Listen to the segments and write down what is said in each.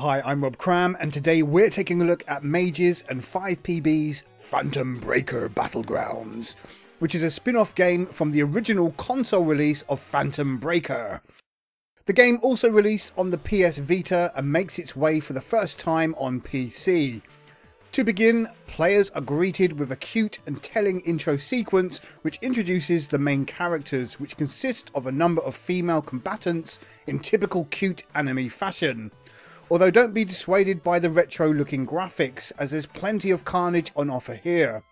Hi, I'm Rob Cram, and today we're taking a look at Mages and 5PB's Phantom Breaker Battlegrounds, which is a spin-off game from the original console release of Phantom Breaker. The game also released on the PS Vita and makes its way for the first time on PC. To begin, players are greeted with a cute and telling intro sequence which introduces the main characters, which consist of a number of female combatants in typical cute anime fashion. Although don't be dissuaded by the retro looking graphics, as there's plenty of carnage on offer here.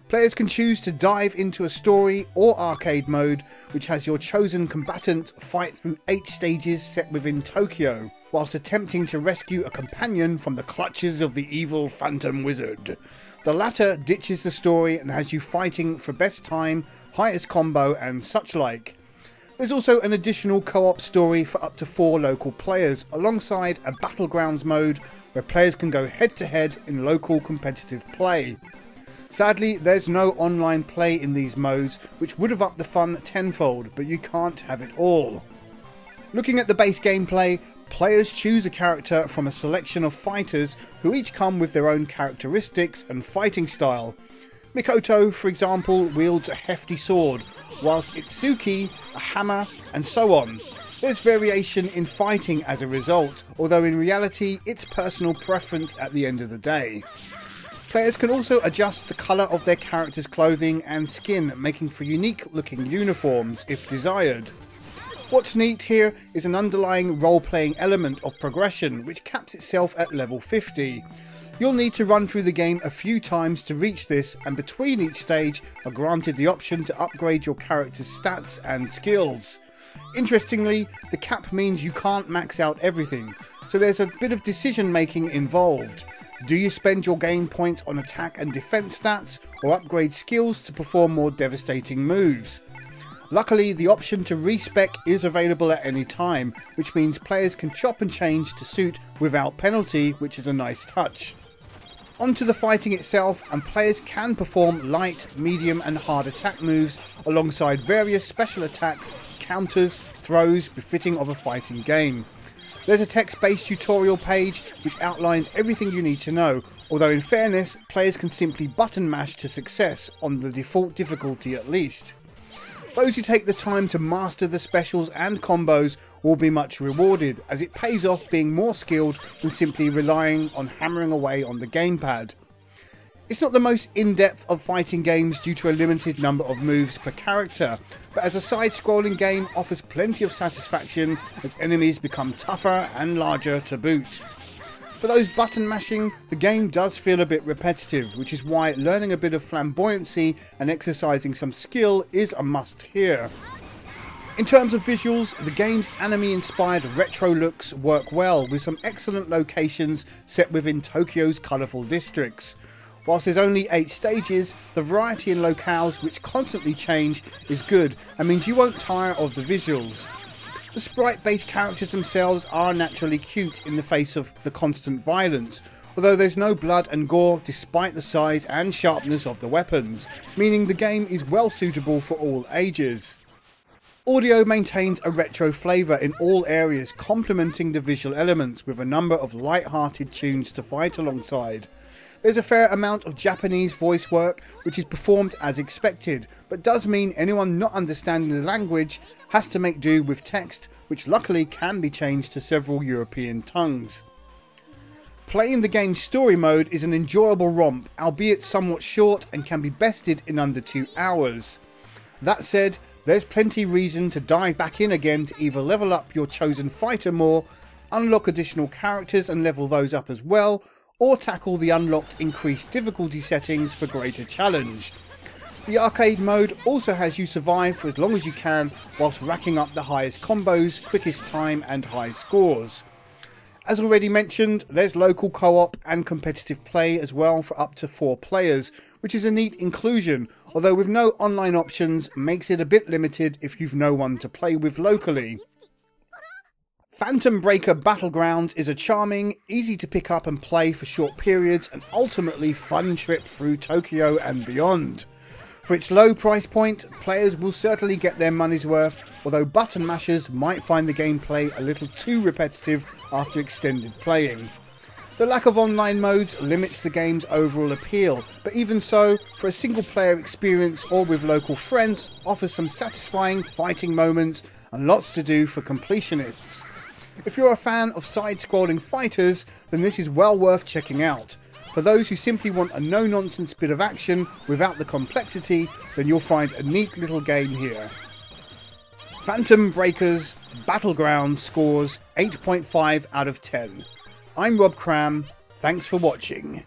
Players can choose to dive into a story or arcade mode, which has your chosen combatant fight through 8 stages set within Tokyo, whilst attempting to rescue a companion from the clutches of the evil Phantom Wizard. The latter ditches the story and has you fighting for best time, highest combo and such like. There's also an additional co-op story for up to 4 local players, alongside a Battlegrounds mode where players can go head to head in local competitive play. Sadly, there's no online play in these modes, which would have upped the fun tenfold, but you can't have it all. Looking at the base gameplay, players choose a character from a selection of fighters who each come with their own characteristics and fighting style. Mikoto, for example, wields a hefty sword, whilst Itsuki a hammer, and so on. There's variation in fighting as a result, although in reality it's personal preference at the end of the day. Players can also adjust the colour of their character's clothing and skin, making for unique looking uniforms if desired. What's neat here is an underlying role-playing element of progression, which caps itself at level 50. You'll need to run through the game a few times to reach this, and between each stage are granted the option to upgrade your character's stats and skills. Interestingly, the cap means you can't max out everything, so there's a bit of decision making involved. Do you spend your game points on attack and defense stats, or upgrade skills to perform more devastating moves? Luckily, the option to respec is available at any time, which means players can chop and change to suit without penalty, which is a nice touch. Onto the fighting itself, and players can perform light, medium and hard attack moves alongside various special attacks, counters, throws befitting of a fighting game. There's a text-based tutorial page which outlines everything you need to know, although in fairness, players can simply button mash to success, on the default difficulty at least. Those who take the time to master the specials and combos will be much rewarded, as it pays off being more skilled than simply relying on hammering away on the gamepad. It's not the most in-depth of fighting games due to a limited number of moves per character, but as a side-scrolling game offers plenty of satisfaction as enemies become tougher and larger to boot. For those button mashing, the game does feel a bit repetitive, which is why learning a bit of flamboyancy and exercising some skill is a must here. In terms of visuals, the game's anime-inspired retro looks work well, with some excellent locations set within Tokyo's colourful districts. Whilst there's only 8 stages, the variety in locales, which constantly change, is good and means you won't tire of the visuals. The sprite-based characters themselves are naturally cute in the face of the constant violence, although there's no blood and gore despite the size and sharpness of the weapons, meaning the game is well suitable for all ages. Audio maintains a retro flavour in all areas, complementing the visual elements with a number of light-hearted tunes to fight alongside. There's a fair amount of Japanese voice work, which is performed as expected, but does mean anyone not understanding the language has to make do with text, which luckily can be changed to several European tongues. Playing the game's story mode is an enjoyable romp, albeit somewhat short, and can be bested in under 2 hours. That said, there's plenty reason to dive back in again to either level up your chosen fighter more, unlock additional characters and level those up as well, or tackle the unlocked increased difficulty settings for greater challenge. The arcade mode also has you survive for as long as you can, whilst racking up the highest combos, quickest time and high scores. As already mentioned, there's local co-op and competitive play as well for up to 4 players, which is a neat inclusion, although with no online options makes it a bit limited if you've no one to play with locally. Phantom Breaker Battlegrounds is a charming, easy to pick up and play for short periods and ultimately fun trip through Tokyo and beyond. For its low price point, players will certainly get their money's worth, although button mashers might find the gameplay a little too repetitive after extended playing. The lack of online modes limits the game's overall appeal, but even so, for a single player experience or with local friends, offers some satisfying fighting moments and lots to do for completionists. If you're a fan of side-scrolling fighters, then this is well worth checking out. For those who simply want a no-nonsense bit of action without the complexity, then you'll find a neat little game here. Phantom Breaker's Battlegrounds scores 8.5 out of 10. I'm Rob Cram, thanks for watching.